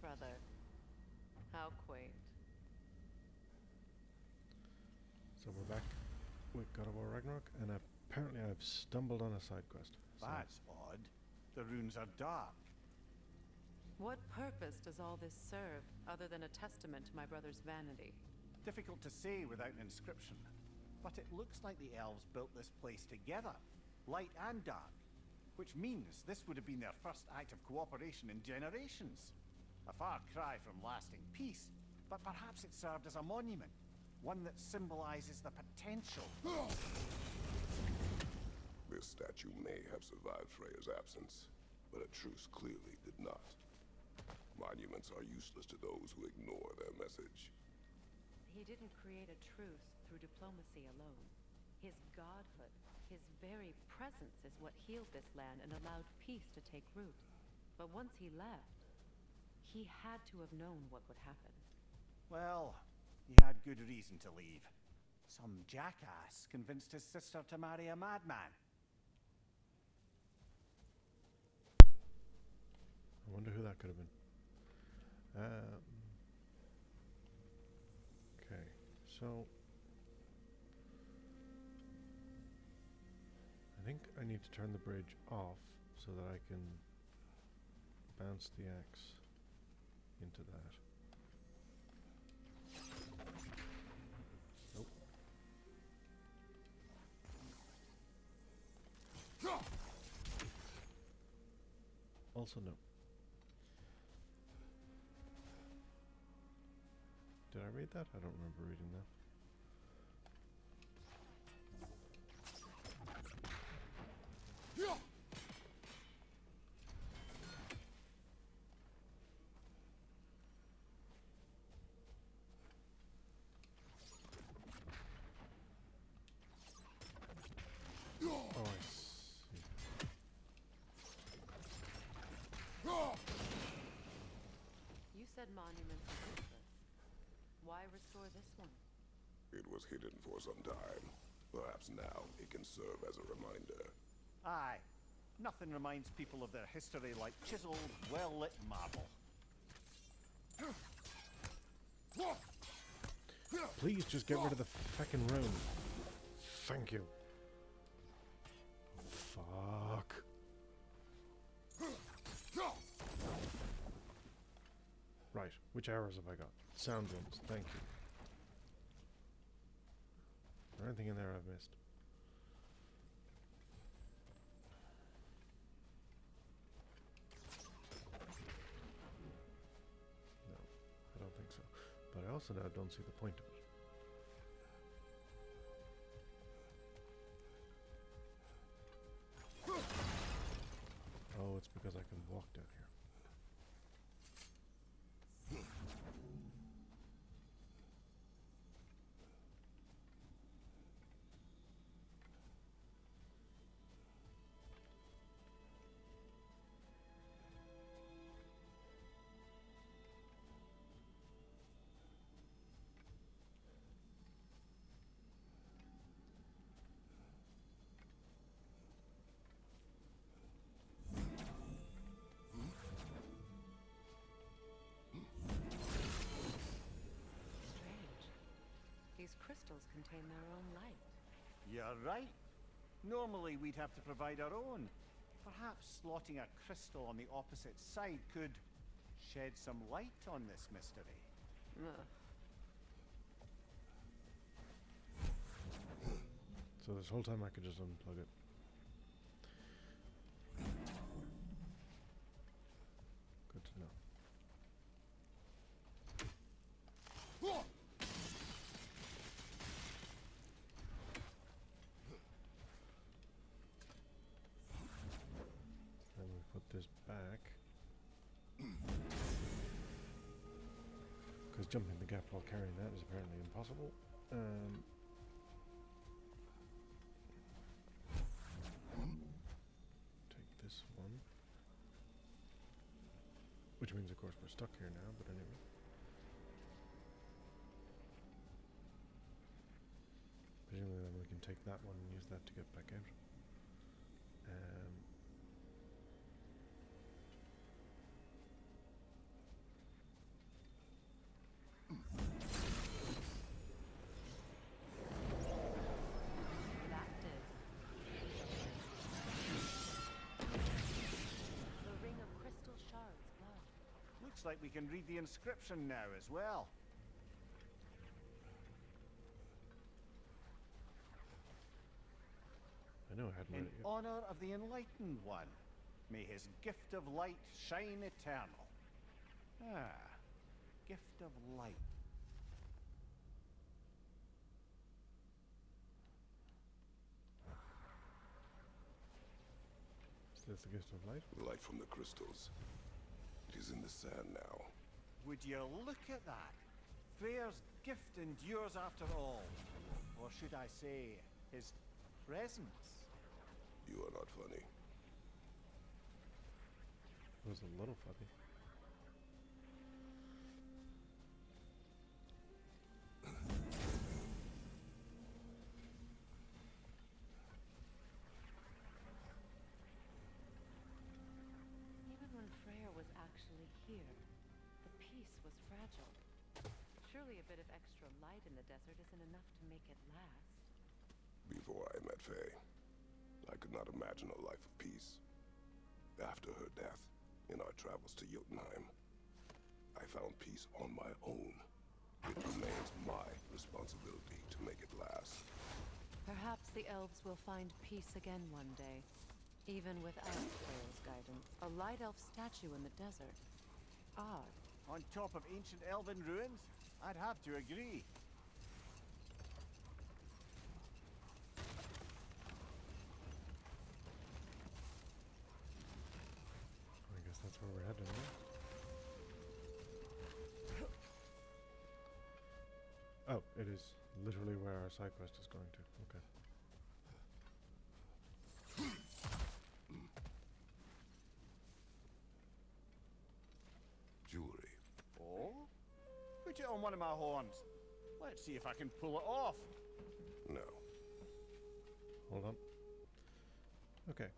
brother. How quaint. So we're back with God of War Ragnarok, and apparently I've stumbled on a side quest. So That's odd. The runes are dark. What purpose does all this serve, other than a testament to my brother's vanity? Difficult to say without an inscription. But it looks like the elves built this place together, light and dark. Which means this would have been their first act of cooperation in generations. A far cry from lasting peace, but perhaps it served as a monument. One that symbolizes the potential. This statue may have survived Freya's absence, but a truce clearly did not. Monuments are useless to those who ignore their message. He didn't create a truce through diplomacy alone. His godhood, his very presence is what healed this land and allowed peace to take root. But once he left, he had to have known what would happen. Well, he had good reason to leave. Some jackass convinced his sister to marry a madman. I wonder who that could have been. Okay, so I think I need to turn the bridge off so that I can bounce the axe into that. Nope. Also no. Did I read that? I don't remember reading that. Oh, I see. You said monuments are useless. Why restore this one? It was hidden for some time. Perhaps now it can serve as a reminder. Aye. Nothing reminds people of their history like chiseled, well-lit marble. Please just get rid of the fucking room. Thank you. Fuck. Right, which arrows have I got? Sound ones, thank you. Is there anything in there I've missed? No, I don't think so. But I also now don't see the point of it. Oh, it's because I can walk down here. Strange. These crystals contain their own light. You're right. Normally we'd have to provide our own. Perhaps slotting a crystal on the opposite side could shed some light on this mystery. Ugh. So this whole time I could just unplug it. Good to know. Then we put this back. Because jumping the gap while carrying that is apparently impossible. Take this one. Which means, of course, we're stuck here now, but anyway. Presumably then we can take that one and use that to get back out. like we can read the inscription now as well. I know I hadn't In read it yet. honor of the Enlightened One, may his gift of light shine eternal. Ah, gift of light. Is this the gift of light? Light from the crystals. It is in the sand now. Would you look at that? Freyr's gift endures after all. Or should I say, his presence? You are not funny. It was a little funny. Even when Freyr was actually here, the peace was fragile. Surely a bit of extra light in the desert isn't enough to make it last. Before I met Faye, I could not imagine a life of peace. After her death, in our travels to Jotunheim, I found peace on my own. It remains my responsibility to make it last. Perhaps the elves will find peace again one day, even without Freyr's guidance. A light elf statue in the desert. Odd. On top of ancient elven ruins? I'd have to agree. I guess that's where we're heading, right? Oh, it is literally where our side quest is going to. Okay. Jewelry. Oh? Put it on one of my horns. Let's see if I can pull it off. No. Hold on. Okay.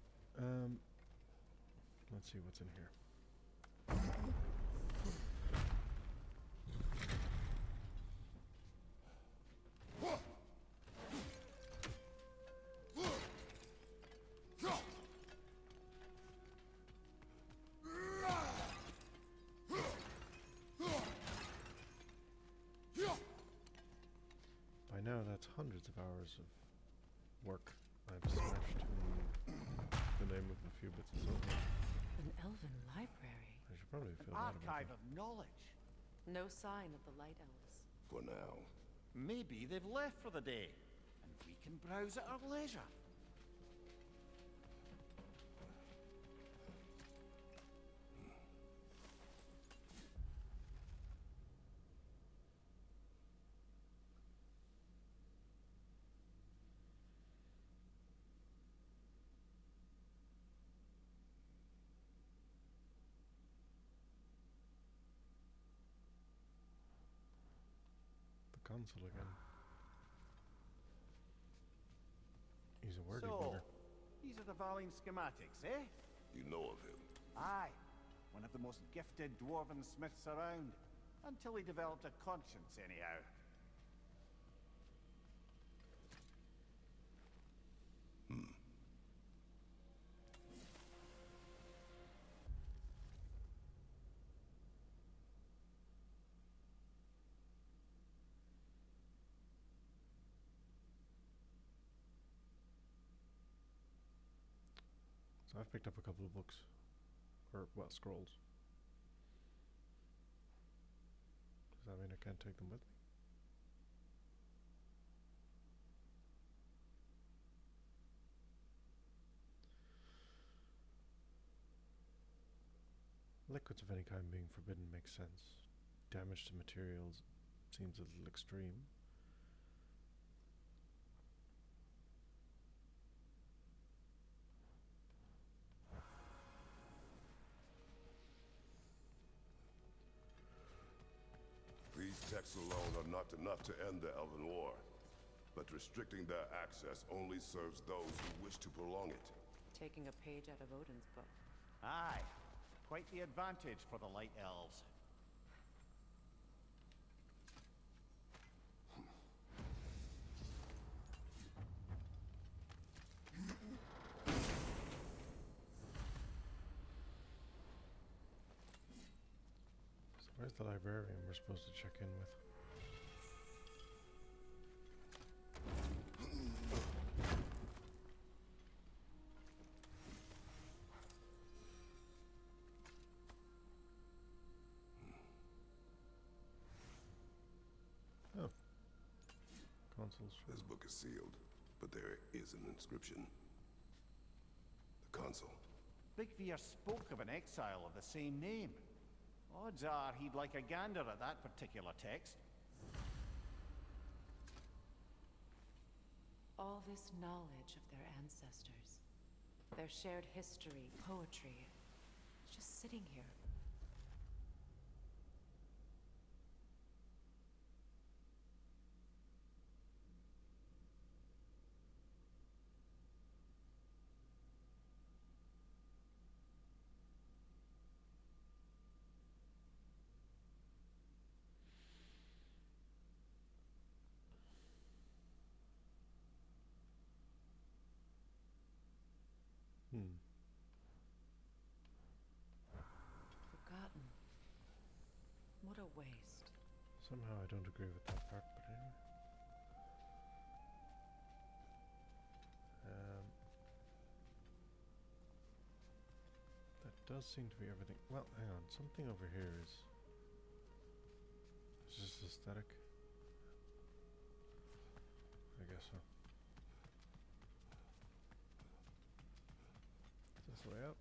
Let's see what's in here. By now, that's hundreds of hours of work I've smashed in the name of a few bits of silver. An elven library. I should probably An feel bad about archive that. of knowledge. No sign of the light elves. For now. Maybe they've left for the day, and we can browse at our leisure. The consul again. He's a wordy So, bugger. these are the Valine schematics, eh? You know of him. Aye. One of the most gifted dwarven smiths around. Until he developed a conscience, anyhow. So I've picked up a couple of books. Or, well, scrolls. Does that mean I can't take them with me? Liquids of any kind being forbidden makes sense. Damage to materials seems a little extreme. These texts alone are not enough to end the Elven War. But restricting their access only serves those who wish to prolong it. Taking a page out of Odin's book. Aye. Quite the advantage for the Light Elves. the librarian we're supposed to check in with? Oh. Consoles. This book is sealed, but there is an inscription. The console. Big Veer spoke of an exile of the same name. Odds are he'd like a gander at that particular text. All this knowledge of their ancestors, their shared history, poetry, it's just sitting here. Forgotten. What a waste. Somehow I don't agree with that part, but anyway. That does seem to be everything. Well, hang on. Something over here is just aesthetic. I guess so. Is this the way out?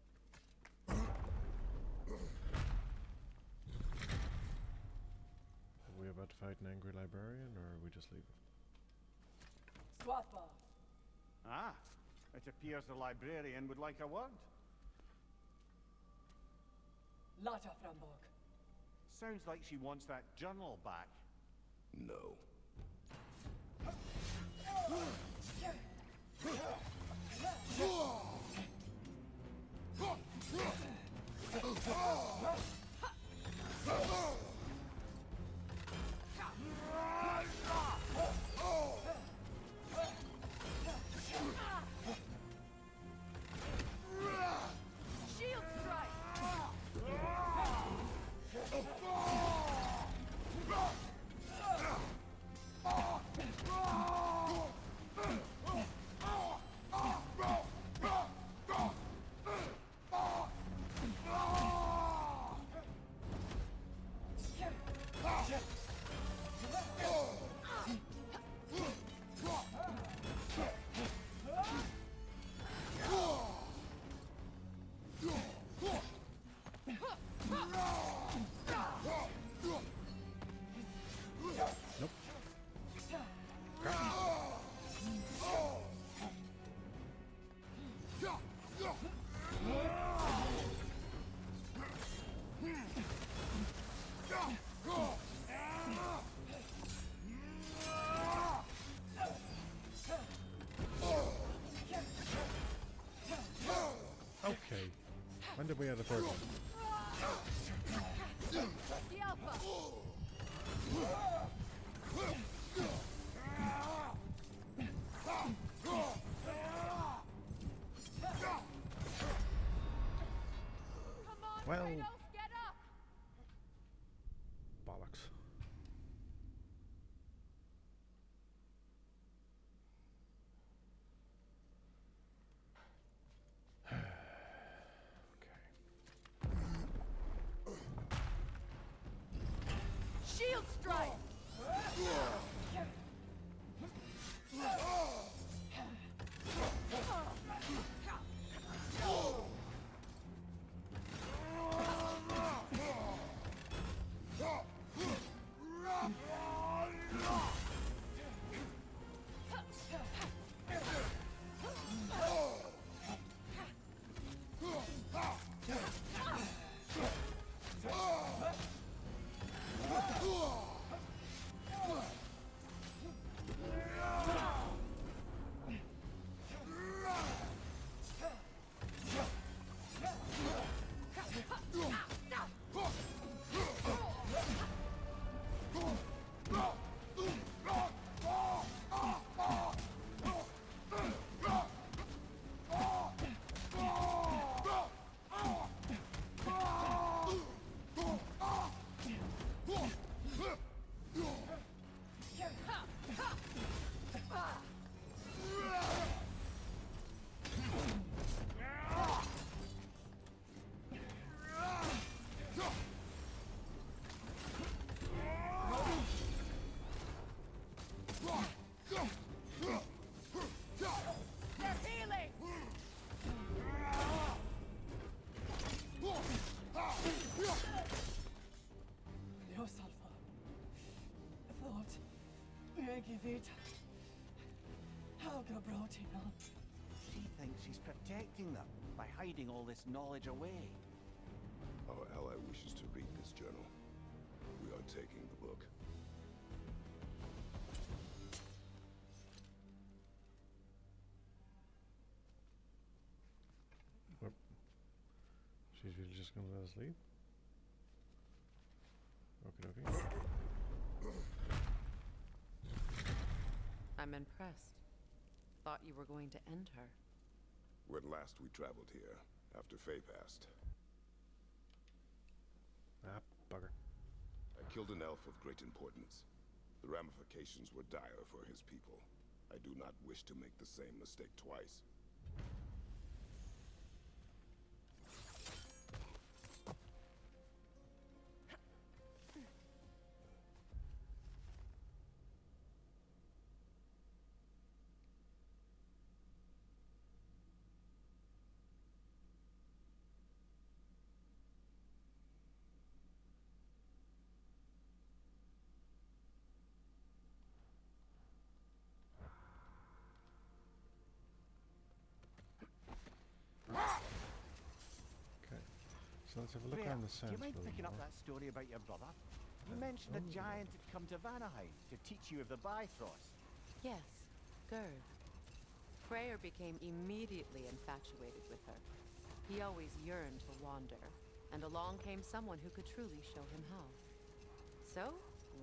Are we about to fight an angry librarian, or are we just leaving? Swatha. Ah, it appears the librarian would like a word. Lata Framborg. Sounds like she wants that journal back. No. Shield strike. Nope. Okay. When did we have the third one? The Alpha. Well, Kratos, get up. bollocks. Shield strike. give it. Helga brought it on. She thinks she's protecting them by hiding all this knowledge away. Our ally wishes to read this journal. We are taking the book. What? She's really just gonna let us leave? Okay. I'm impressed. Thought you were going to end her. When last we traveled here, after Faye passed, Ah, bugger. I killed an elf of great importance. The ramifications were dire for his people. I do not wish to make the same mistake twice. Okay. So let's have a look Freya, around the do sands you mind a little picking up more. that story about your brother? You mentioned a giant had come to Vanaheim to teach you of the Bifrost. Yes, Gerd. Freyr became immediately infatuated with her. He always yearned to wander, and along came someone who could truly show him how. So,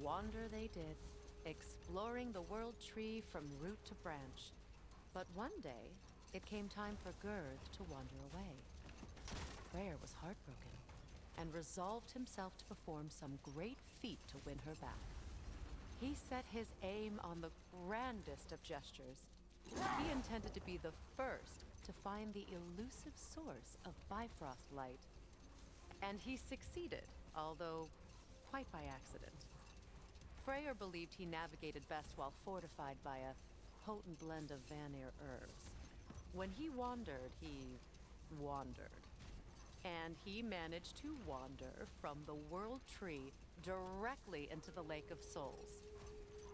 wander they did, exploring the world tree from root to branch. But one day, it came time for Gerd to wander away. Freyr was heartbroken, and resolved himself to perform some great feat to win her back. He set his aim on the grandest of gestures. He intended to be the first to find the elusive source of Bifrost light. And he succeeded, although quite by accident. Freyr believed he navigated best while fortified by a potent blend of Vanir herbs. When he wandered, he wandered. And he managed to wander from the world tree directly into the Lake of Souls.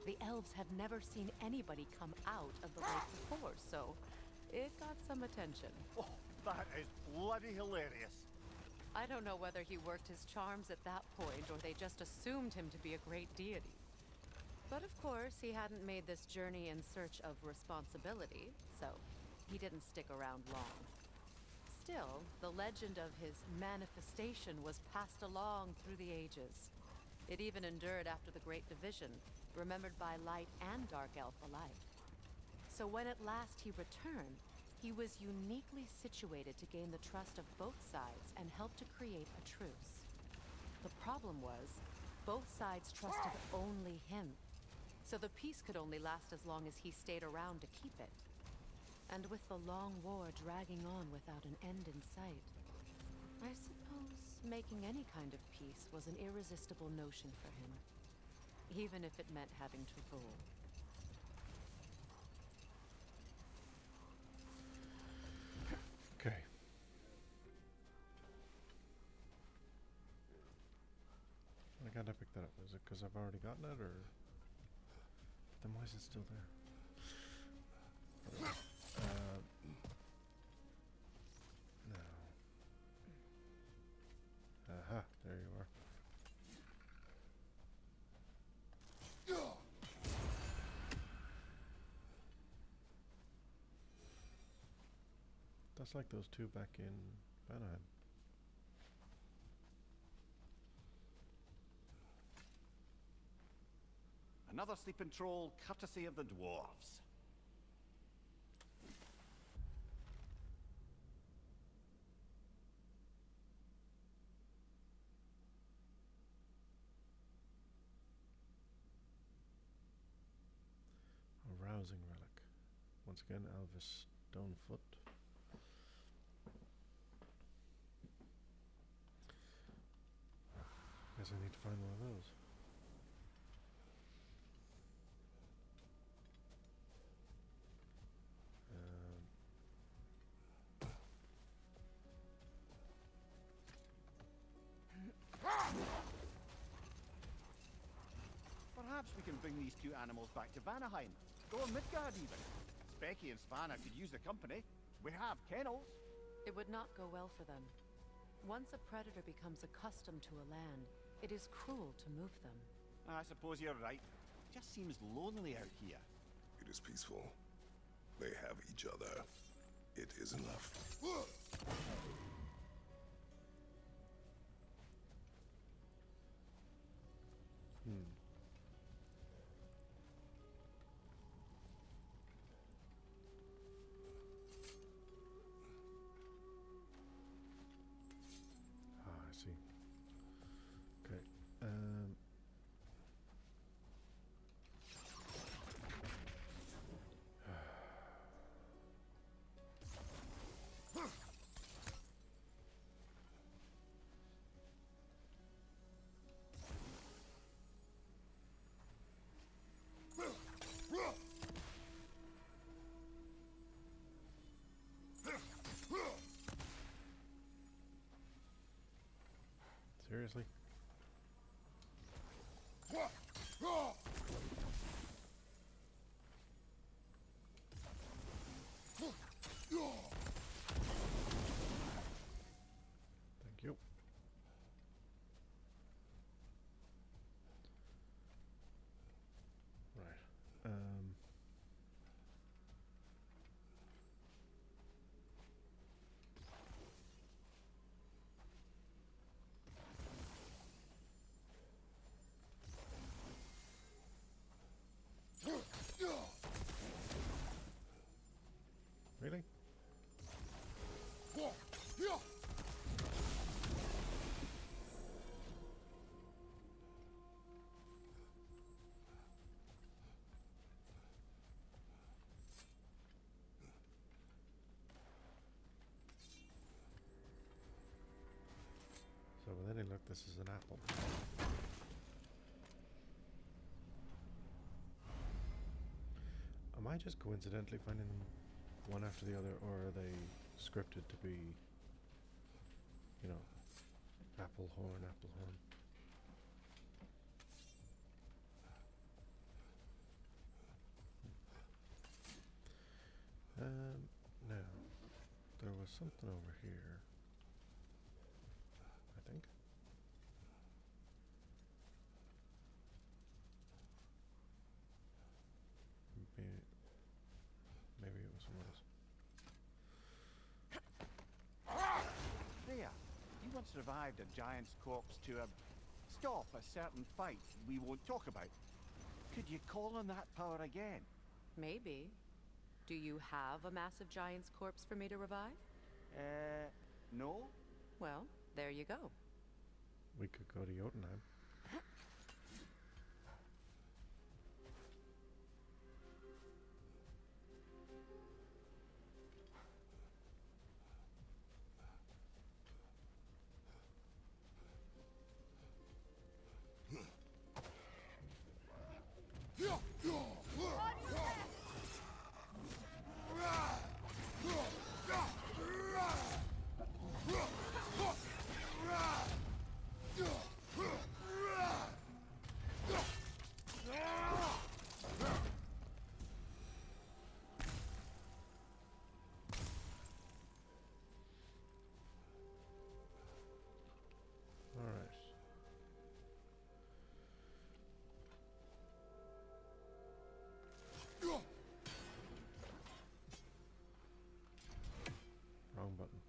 The elves had never seen anybody come out of the lake before, so it got some attention. Oh, that is bloody hilarious. I don't know whether he worked his charms at that point or they just assumed him to be a great deity. But of course, he hadn't made this journey in search of responsibility, so he didn't stick around long. Still, the legend of his manifestation was passed along through the ages. It even endured after the Great Division, remembered by light and dark elf alike. So when at last he returned, he was uniquely situated to gain the trust of both sides and help to create a truce. The problem was, both sides trusted only him, so the peace could only last as long as he stayed around to keep it. And with the long war dragging on without an end in sight, I suppose making any kind of peace was an irresistible notion for him, even if it meant having to rule. Okay. I gotta pick that up. Is it because I've already gotten it, or then why is it still there? No. Aha, there you are. That's like those two back in Vanaheim. Another sleeping troll, courtesy of the dwarves. A rousing relic. Once again, Alvis Stonefoot. Guess I need to find one of those. Perhaps we can bring these two animals back to Vanaheim, or Midgard even. Specky and Svanna could use the company. We have kennels. It would not go well for them. Once a predator becomes accustomed to a land, it is cruel to move them. I suppose you're right. Just seems lonely out here. It is peaceful. They have each other. It is enough. I see. Okay. Seriously? Thank you. Right. Really? So with any luck, this is an apple. Am I just coincidentally finding them one after the other, or are they scripted to be, you know, apple horn, apple horn? Now, there was something over here, I think. Maybe it was somewhere else. There. You once revived a giant's corpse to stop a certain fight we won't talk about. Could you call on that power again? Maybe. Do you have a massive giant's corpse for me to revive? No? Well, there you go. We could go to Jotunheim. Wrong button.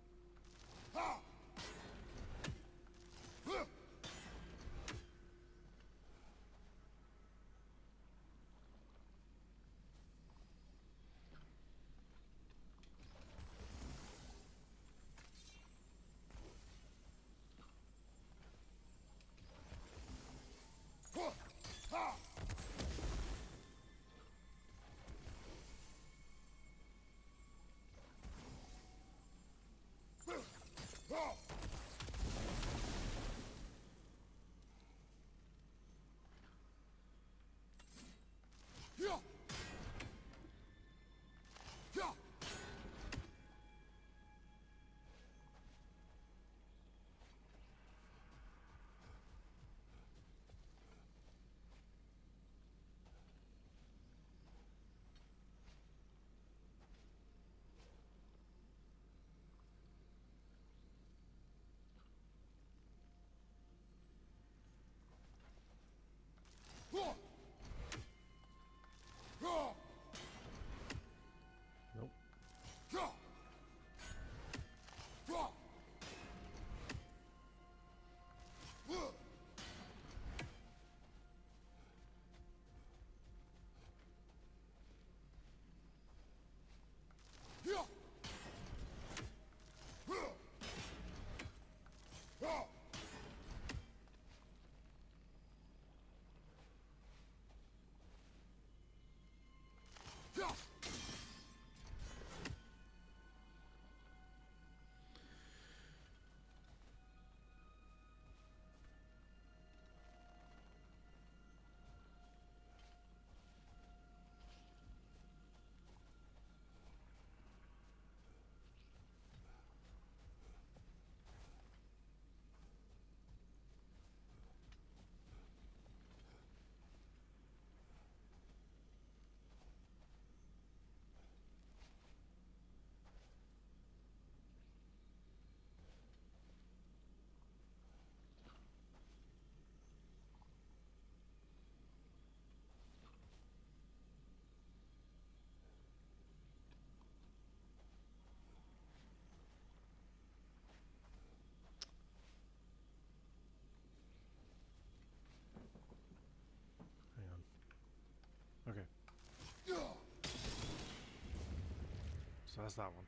So that's that one.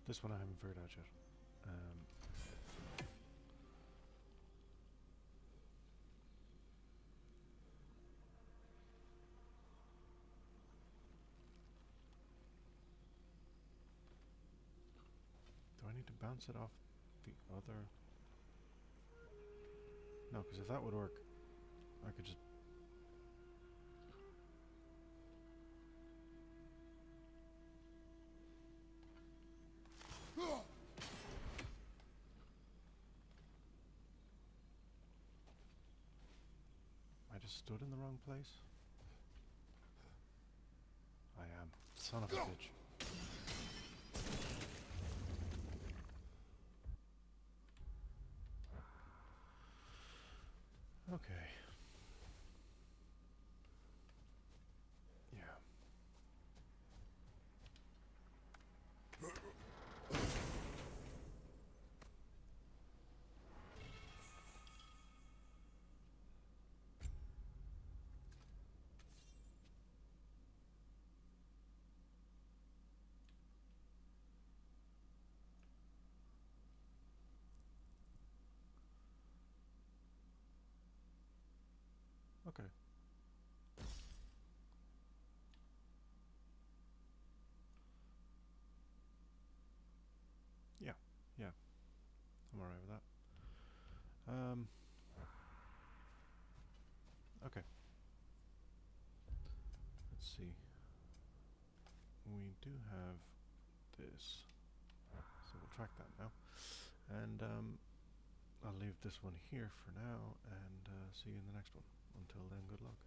This one I haven't figured out yet. Do I need to bounce it off the other? No, because if that would work, I could just... I just stood in the wrong place? I am. Son of a bitch. Okay. Yeah. Okay. Yeah. Yeah. I'm alright with that. Okay. Let's see. We do have this. So we'll track that now. And I'll leave this one here for now and see you in the next one. Until then, good luck.